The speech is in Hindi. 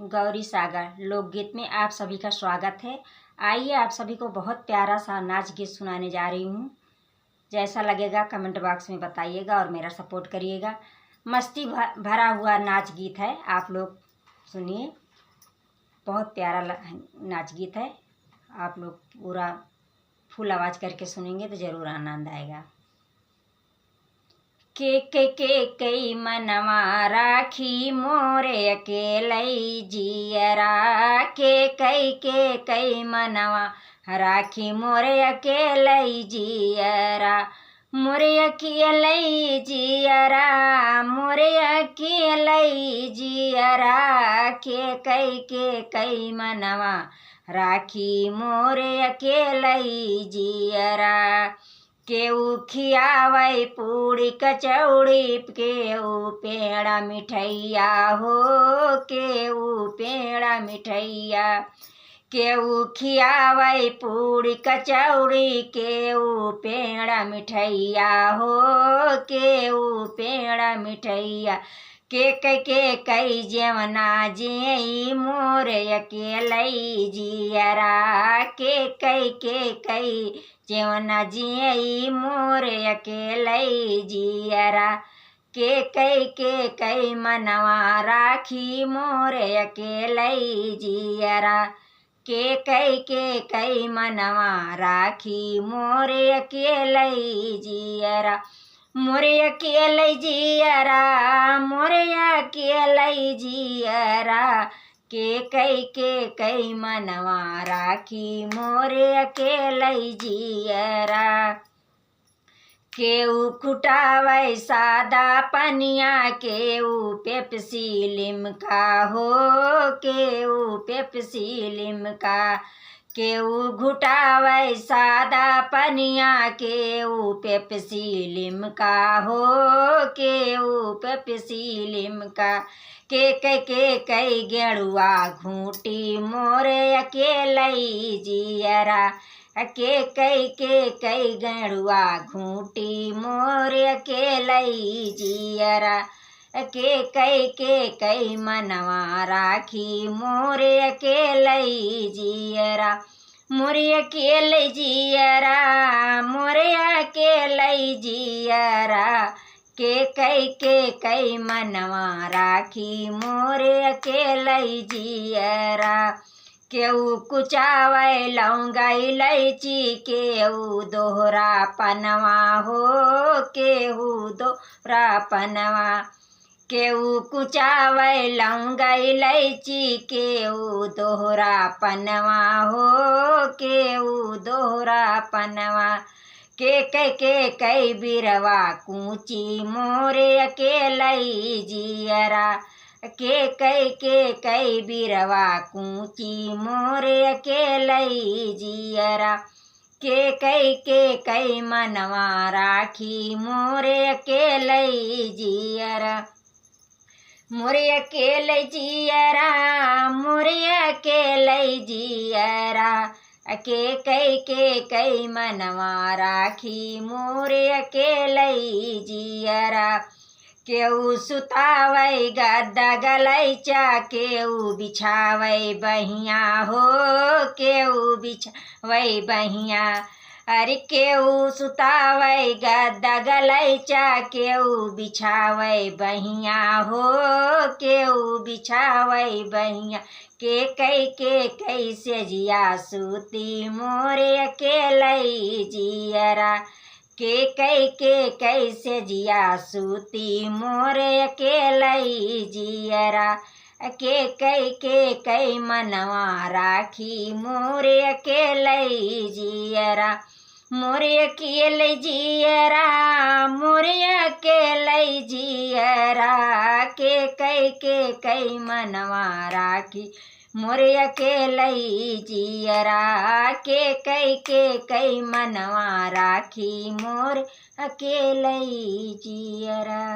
गौरी सागर लोकगीत में आप सभी का स्वागत है। आइए आप सभी को बहुत प्यारा सा नाच गीत सुनाने जा रही हूँ। जैसा लगेगा कमेंट बॉक्स में बताइएगा और मेरा सपोर्ट करिएगा। मस्ती भरा हुआ नाच गीत है, आप लोग सुनिए। बहुत प्यारा नाच गीत है। आप लोग पूरा फुल आवाज़ करके सुनेंगे तो ज़रूर आनंद आएगा। के कई मनवा राखी मोरे अकेलई जियरा, के कई मनवा राखी मोरे अकेलई जियरा, मोरे अकेलई जियरा, मोरे अकेलई जियरा, के कई मनवा राखी मोरे अकेलई जियरा। केहू खियावै पूड़ी कचौड़ी, केहू पेड़ा मिठैया हो, केहू पेड़ा मिठैया, केहू खियावै पूड़ी कचौड़ी, केहू पेड़ा मिठैया हो, केहू पेड़ा मिठैया, के कई जेवना जेई मोरे अकेलई जियरा, के कई जेवना जेई मोरे अकेलई जियरा, के कई मनवा राखी मोरे अकेलई जियरा, के कई मनवा राखी मोरे अकेलई जियरा, मोरे अकेलई जियरा, मोरे अकेलई जियरा, के कई मनवा राखी मोरे अकेलई जियरा। केहू खुटावै सादा पनिया, केहू पेप्सी लिम्का हो, केहू पेप्सी लिम्का, केहू घुटावै सादा पनिया, केहू पेप्सी लिम्का हो, केहू पेप्सी लिम्का, के कई गेरुआ घूटी मोरे अकेलई जियरा, के कई गेरुआ घूटी मोरे अकेलई जियरा, के कई मनवा राखी मोरे अकेलई जियरा, मोरे अकेलई जियरा, मोरे अकेलई जियरा, के कई मनवा राखी मोरे अकेलई जियरा। केहू कुचावै लौंगा इलायची, केहू दोहरा पनवा हो, केहू दोहरा पनवा, केहू कुचावै लौंगा इलायची, केहू दोहरा पनवा हो, केहू दोहरा पनवा, के कई बिरवा कूची मोरे अकेलई जियरा, के कई बिरवा कूची मोरे अकेलई जियरा, के कई मनवा राखी मोरे अकेलई जियरा, मोरे अकेलई जियरा, मोरे अकेलई जियरा, के कई मनवा राखी मोरे अकेलई जियरा। केहू सुतावै गद्दा गलैचा, केहू बिछावै बहिया हो, केहू बिछावै बहिया, अरे केहू सुतावै गद्दा गलैचा, केहू बिछावै बहिया हो, केहू बिछावै बहिया, के कई सेजिया सूती मोरे अकेलई जियरा, के कई सेजिया सूती मोरे अकेलई जियरा, के कई मनवा राखी मोरे अकेलई जियरा, मोरे अकेलई जियरा, मोरे अकेलई जियरा, के कई मनवा राखी मोरे अकेलई जियरा, के कई मनवा राखी मोरे अकेलई जियरा।